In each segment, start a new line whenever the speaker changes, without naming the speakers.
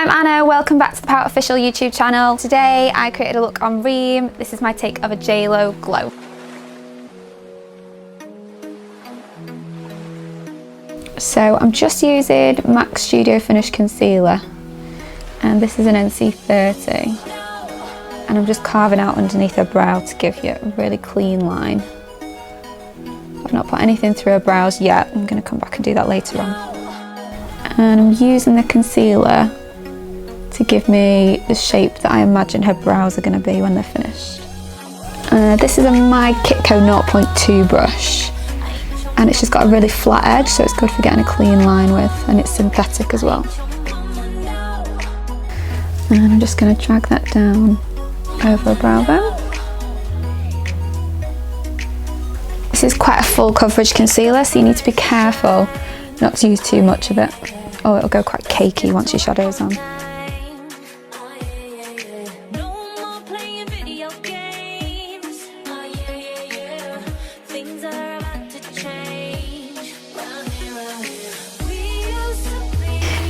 I'm Anna, welcome back to the Pout official YouTube channel. Today I created a look on Ream. This is my take of a JLo glow. So I'm just using MAC Studio Finish Concealer, and this is an NC30, and I'm just carving out underneath her brow to give you a really clean line. I've not put anything through her brows yet. I'm going to come back and do that later on. And I'm using the concealer to give me the shape that I imagine her brows are going to be when they're finished. This is my Kitco 0.2 brush, and it's just got a really flat edge, so it's good for getting a clean line with, and it's synthetic as well. And I'm just going to drag that down over her brow bone. This is quite a full coverage concealer, so you need to be careful not to use too much of it, or it'll go quite cakey once your shadow's on.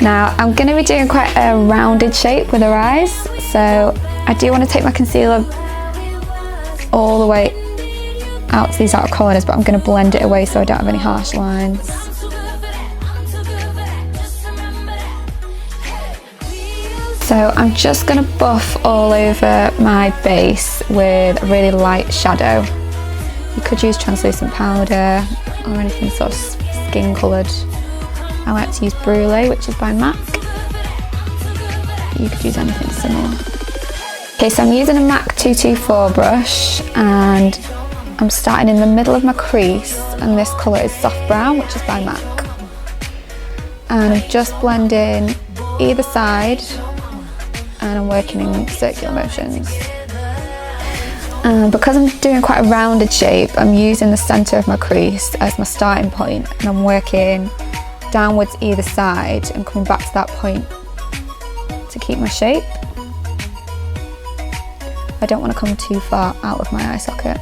Now I'm going to be doing quite a rounded shape with her eyes, so I do want to take my concealer all the way out to these outer corners, but I'm going to blend it away so I don't have any harsh lines. So I'm just going to buff all over my base with a really light shadow. You could use translucent powder or anything sort of skin coloured. I like to use Brulee, which is by MAC. You could use anything similar. Okay, so I'm using a MAC 224 brush, and I'm starting in the middle of my crease, and this colour is Soft Brown, which is by MAC. And I'm just blending either side, and I'm working in circular motions. And because I'm doing quite a rounded shape, I'm using the centre of my crease as my starting point, and I'm working downwards either side and coming back to that point to keep my shape. I don't want to come too far out of my eye socket.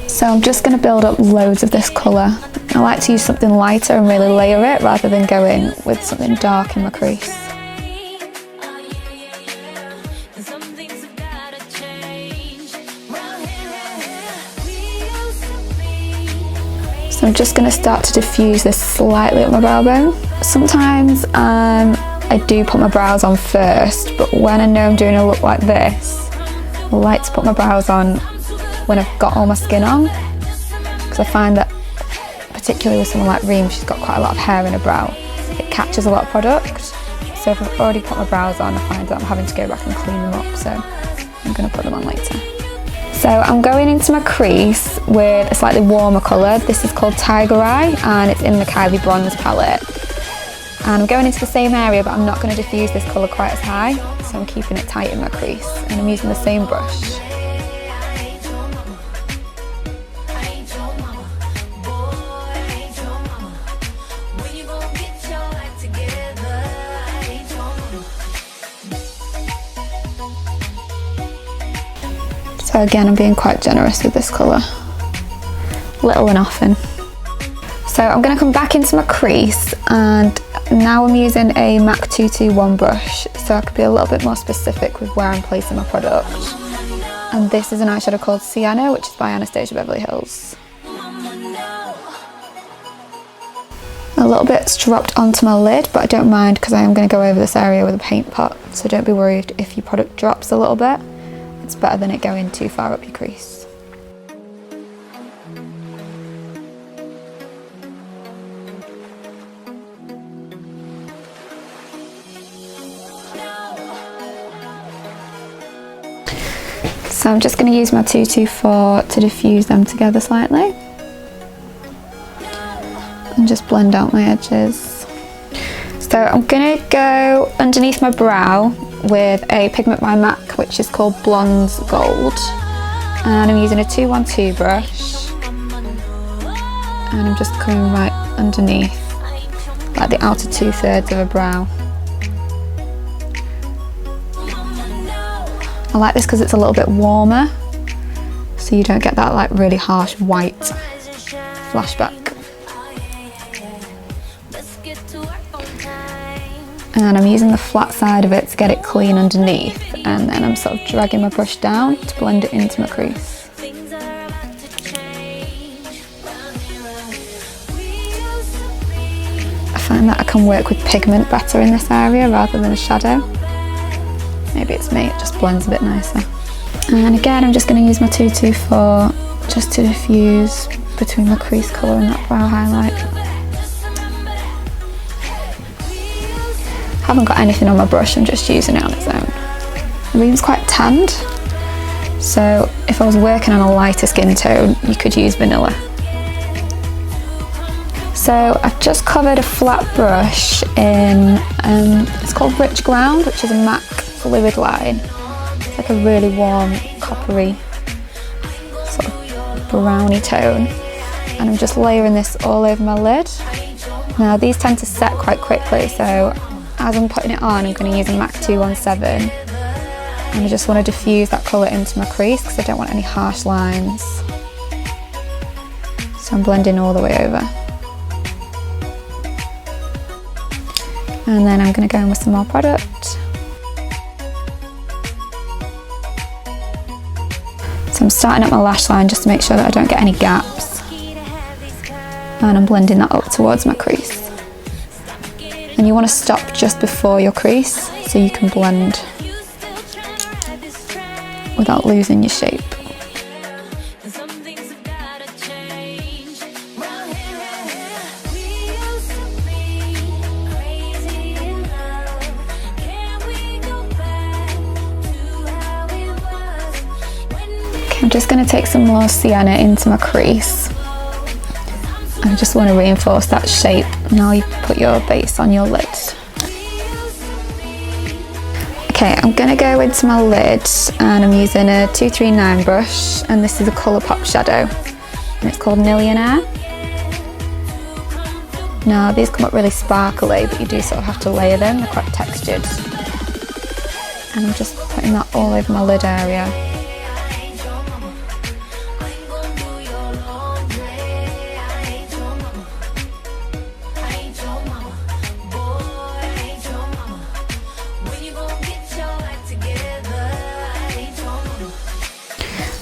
So I'm just going to build up loads of this colour. I like to use something lighter and really layer it rather than go in with something dark in my crease. So I'm just going to start to diffuse this slightly up my brow bone. Sometimes I do put my brows on first, but when I know I'm doing a look like this, I like to put my brows on when I've got all my skin on, because I find that particularly with someone like Ream, she's got quite a lot of hair in her brow, it catches a lot of product. So if I've already put my brows on, I find that I'm having to go back and clean them up, so I'm going to put them on later. So I'm going into my crease with a slightly warmer colour. This is called Tiger Eye, and it's in the Kylie Bronze palette. And I'm going into the same area, but I'm not going to diffuse this colour quite as high, so I'm keeping it tight in my crease, and I'm using the same brush. So again, I'm being quite generous with this colour, little and often. So I'm going to come back into my crease, and now I'm using a MAC 221 brush, so I could be a little bit more specific with where I'm placing my product. And this is an eyeshadow called Sienna, which is by Anastasia Beverly Hills. A little bit's dropped onto my lid, but I don't mind because I am going to go over this area with a paint pot, so don't be worried if your product drops a little bit. It's better than it going too far up your crease. So I'm just going to use my 224 to diffuse them together slightly. And just blend out my edges. So I'm going to go underneath my brow with a pigment by MAC, which is called Blonde's Gold, and I'm using a 212 brush, and I'm just coming right underneath, like the outer 2/3 of her brow. I like this because it's a little bit warmer, so you don't get that like really harsh white flashback. And I'm using the flat side of it to get it clean underneath, and then I'm sort of dragging my brush down to blend it into my crease. I find that I can work with pigment better in this area rather than a shadow. Maybe it's me, it just blends a bit nicer. And again, I'm just going to use my 224 just to diffuse between the crease colour and that brow highlight. I haven't got anything on my brush, I'm just using it on its own. The room's quite tanned, so if I was working on a lighter skin tone, you could use vanilla. So I've just covered a flat brush in, it's called Rich Ground, which is a MAC FluidLine. It's like a really warm, coppery, sort of browny tone. And I'm just layering this all over my lid. Now these tend to set quite quickly, so as I'm putting it on, I'm going to use a MAC 217. And I just want to diffuse that colour into my crease because I don't want any harsh lines. So I'm blending all the way over. And then I'm going to go in with some more product. So I'm starting at my lash line just to make sure that I don't get any gaps. And I'm blending that up towards my crease. And you want to stop just before your crease so you can blend without losing your shape. I'm just going to take some more sienna into my crease. I just want to reinforce that shape. Now you put your base on your lid. Okay, I'm going to go into my lid and I'm using a 239 brush, and this is a Colourpop shadow and it's called Nillionaire. Now these come up really sparkly, but you do sort of have to layer them, they're quite textured. And I'm just putting that all over my lid area.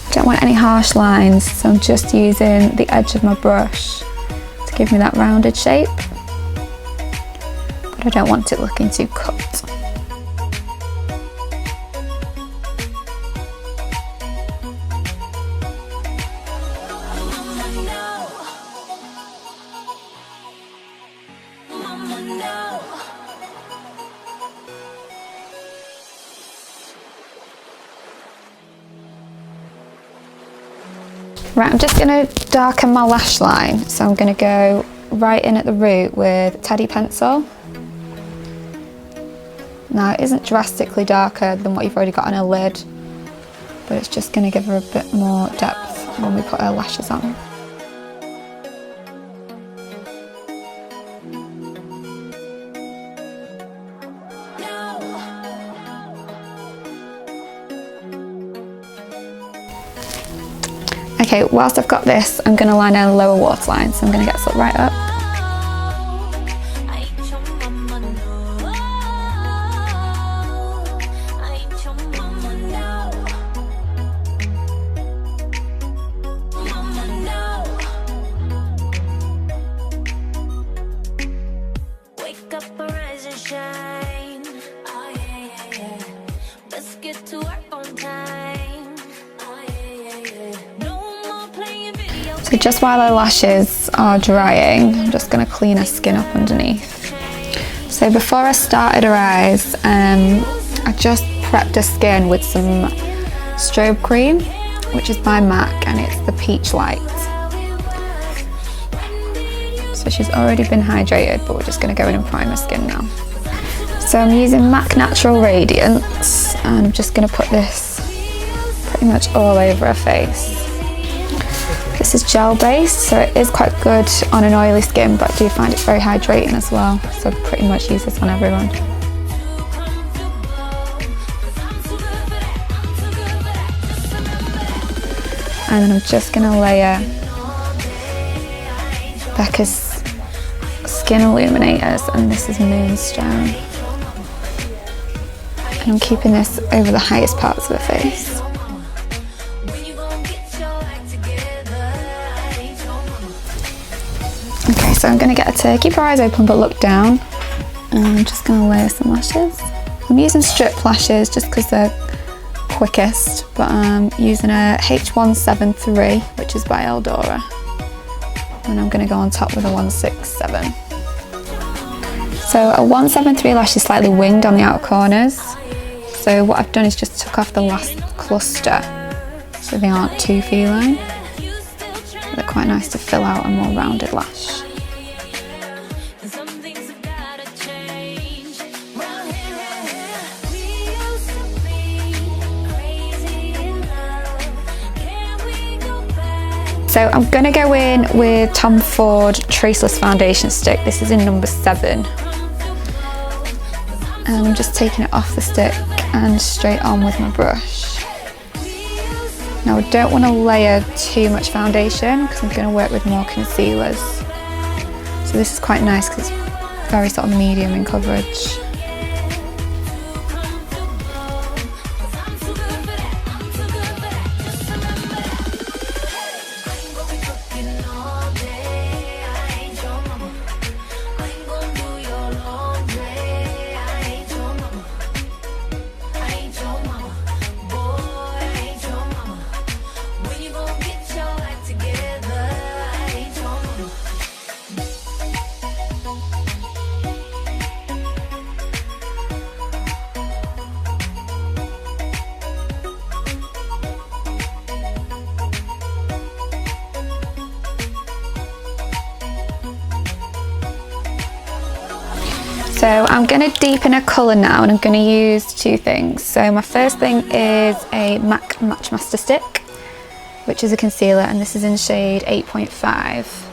I don't want any harsh lines, so I'm just using the edge of my brush to give me that rounded shape, but I don't want it looking too cut. Right, I'm just going to darken my lash line, so I'm going to go right in at the root with Teddy Pencil. Now it isn't drastically darker than what you've already got on her lid, but it's just going to give her a bit more depth when we put her lashes on. Okay, whilst I've got this, I'm going to line a lower waterline, so I'm going to get sort of right up. So just while our lashes are drying, I'm just going to clean her skin up underneath. So before I started her eyes, I just prepped her skin with some strobe cream, which is by MAC, and it's the Peach Light. So she's already been hydrated, but we're just going to go in and prime her skin now. So I'm using MAC Natural Radiance, and I'm just going to put this pretty much all over her face. This is gel based, so it is quite good on an oily skin, but I do find it's very hydrating as well, so I pretty much use this on everyone. And then I'm just going to layer Becca's Skin Illuminators, and this is Moonstone. And I'm keeping this over the highest parts of the face. Okay, so I'm going to get her to keep her eyes open but look down. And I'm just going to layer some lashes. I'm using strip lashes just because they're quickest, but I'm using a H173, which is by Eldora. And I'm going to go on top with a 167. So a 173 lash is slightly winged on the outer corners. So what I've done is just took off the last cluster, so they aren't too feline. They're quite nice to fill out a more rounded lash. So I'm going to go in with Tom Ford Traceless Foundation Stick. This is in number 7. And I'm just taking it off the stick and straight on with my brush. Now I don't want to layer too much foundation because I'm going to work with more concealers. So this is quite nice because it's very sort of medium in coverage. So I'm going to deepen a colour now, and I'm going to use 2 things. So my first thing is a MAC Matchmaster stick, which is a concealer, and this is in shade 8.5.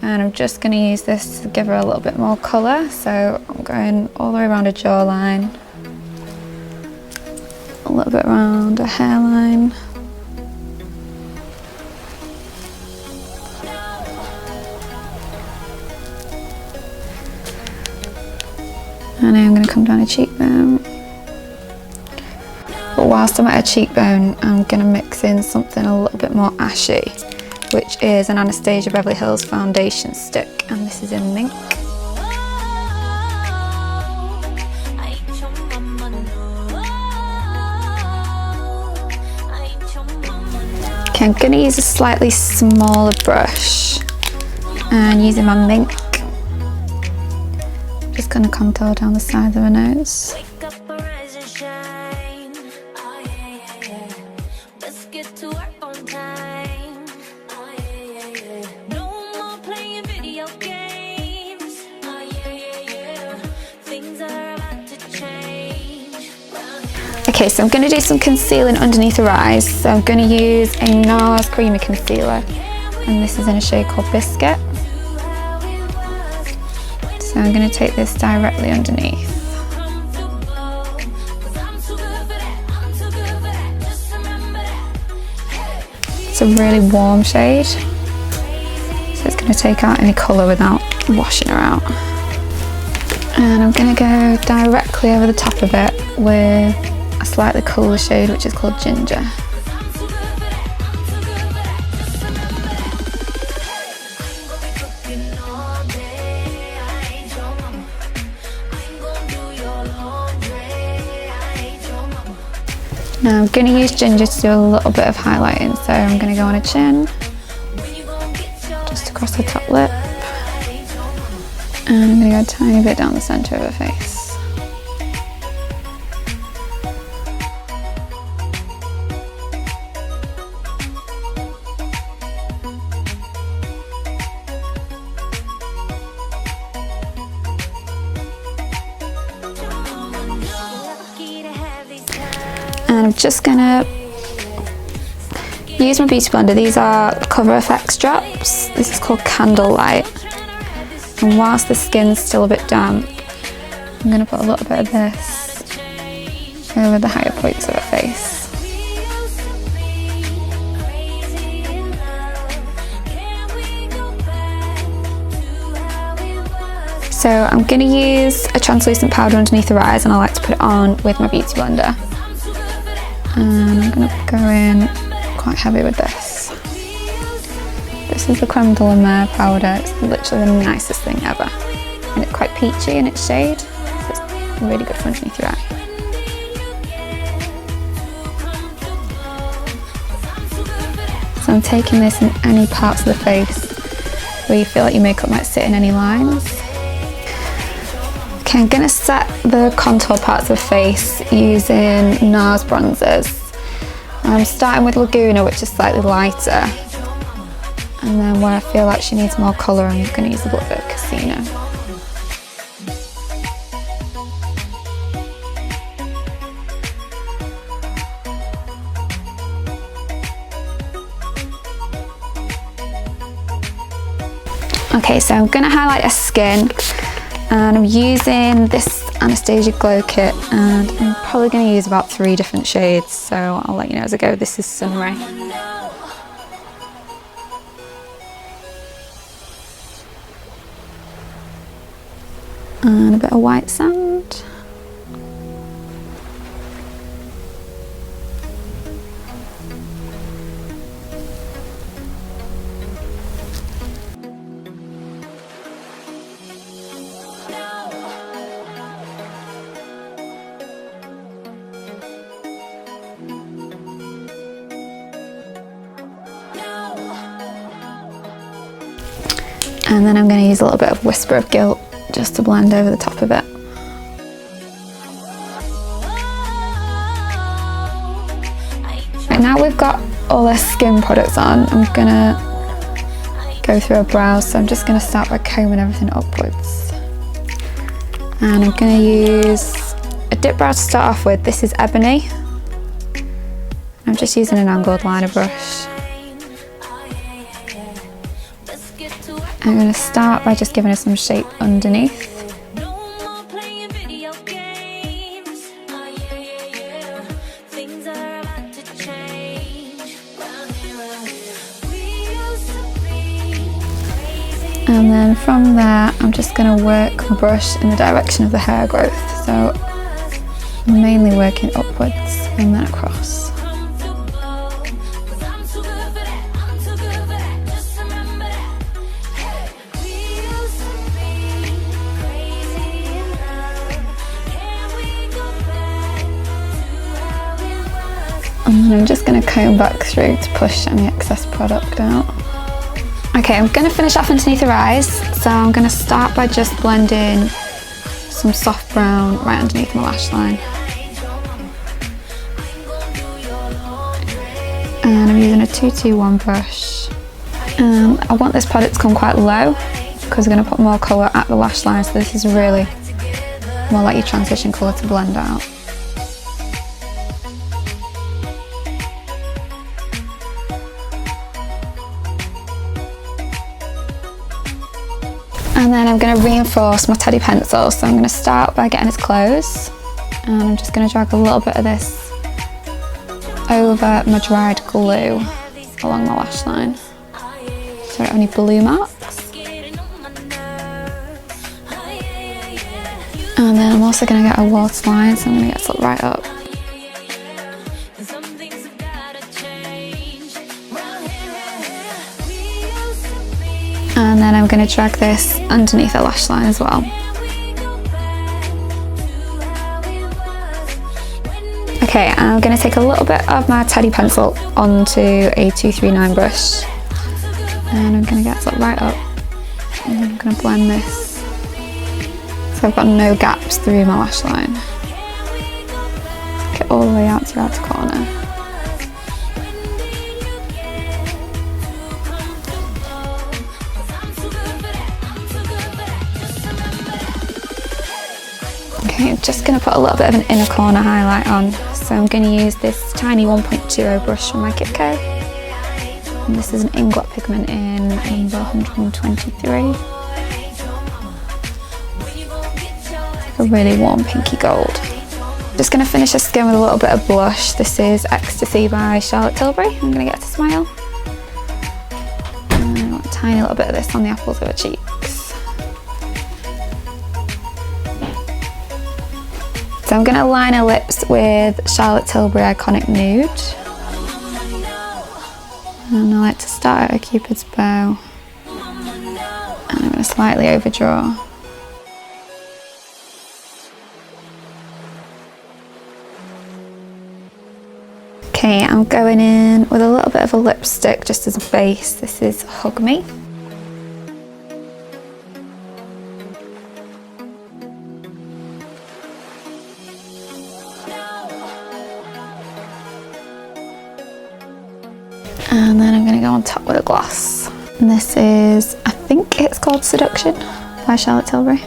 And I'm just going to use this to give her a little bit more colour. So I'm going all the way around her jawline, a little bit around her hairline. And now I'm going to come down her cheekbone. But whilst I'm at her cheekbone, I'm going to mix in something a little bit more ashy, which is an Anastasia Beverly Hills foundation stick, and this is in Mink. Okay, I'm going to use a slightly smaller brush, and using my Mink, just going to contour down the side of her nose. Okay, so I'm going to do some concealing underneath her eyes. So I'm going to use a NARS Creamy Concealer, and this is in a shade called Biscuit. So I'm going to take this directly underneath. It's a really warm shade, so it's going to take out any colour without washing her out. And I'm going to go directly over the top of it with a slightly cooler shade, which is called Ginger. Now I'm going to use Ginger to do a little bit of highlighting, so I'm going to go on her chin, just across the top lip, and I'm going to go a tiny bit down the centre of her face. And I'm just gonna use my beauty blender. These are Cover FX drops. This is called Candlelight. And whilst the skin's still a bit damp, I'm gonna put a little bit of this over the higher points of her face. So I'm going to use a translucent powder underneath the eyes, and I like to put it on with my beauty blender. And I'm going to go in quite heavy with this. This is the Creme de la Mer powder. It's literally the nicest thing ever. And it's quite peachy in its shade, so it's really good for underneath your eye. So I'm taking this in any parts of the face where you feel like your makeup might sit in any lines. Okay, I'm going to set the contour parts of the face using NARS bronzers. I'm starting with Laguna, which is slightly lighter. And then where I feel like she needs more colour, I'm going to use a little bit of Casino. Okay, so I'm going to highlight her skin, and I'm using this Anastasia Glow Kit, and I'm probably going to use about 3 different shades, so I'll let you know as I go. This is Sunray. And a bit of white sand. And then I'm going to use a little bit of Whisper of Guilt just to blend over the top of it. Right, now we've got all our skin products on, I'm going to go through our brows, so I'm just going to start by combing everything upwards. And I'm going to use a dip brow to start off with. This is Ebony. I'm just using an angled liner brush. I'm going to start by just giving her some shape underneath. And then from there, I'm just going to work my brush in the direction of the hair growth. So I'm mainly working upwards and then across. And I'm just going to comb back through to push any excess product out. Okay, I'm going to finish off underneath her eyes, so I'm going to start by just blending some soft brown right underneath my lash line. And I'm using a 221 brush. I want this product to come quite low because we're going to put more colour at the lash line, so this is really more like your transition colour to blend out. And then I'm going to reinforce my teddy pencil, so I'm going to start by getting its close, and I'm just going to drag a little bit of this over my dried glue along my lash line, so there are any blue marks. And then I'm also going to get a waterline, so I'm going to get this right up. And then I'm going to drag this underneath the lash line as well. Okay, and I'm going to take a little bit of my teddy pencil onto a 239 brush, and I'm going to get this right up, and I'm going to blend this so I've got no gaps through my lash line. Get all the way out to the outer corner. Okay, I'm just going to put a little bit of an inner corner highlight on. So I'm going to use this tiny 1.20 brush from my Kitco. And this is an ingot pigment in number 123. It's a really warm pinky gold. Just going to finish her skin with a little bit of blush. This is Ecstasy by Charlotte Tilbury. I'm going to get her to smile. And I want a tiny little bit of this on the apples of her cheeks. So I'm going to line her lips with Charlotte Tilbury Iconic Nude. And I like to start at a Cupid's bow. And I'm going to slightly overdraw. Okay, I'm going in with a little bit of a lipstick just as a base. This is Hug Me. And then I'm going to go on top with a gloss. And this is, I think it's called Seduction by Charlotte Tilbury.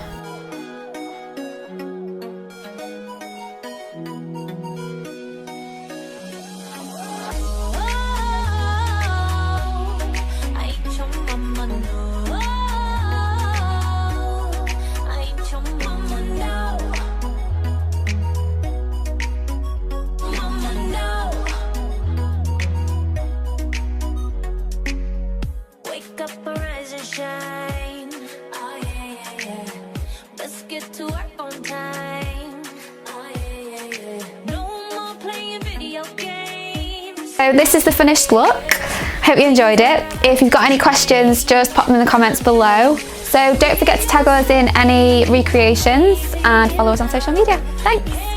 So this is the finished look. Hope you enjoyed it. If you've got any questions, just pop them in the comments below. So don't forget to tag us in any recreations and follow us on social media. Thanks.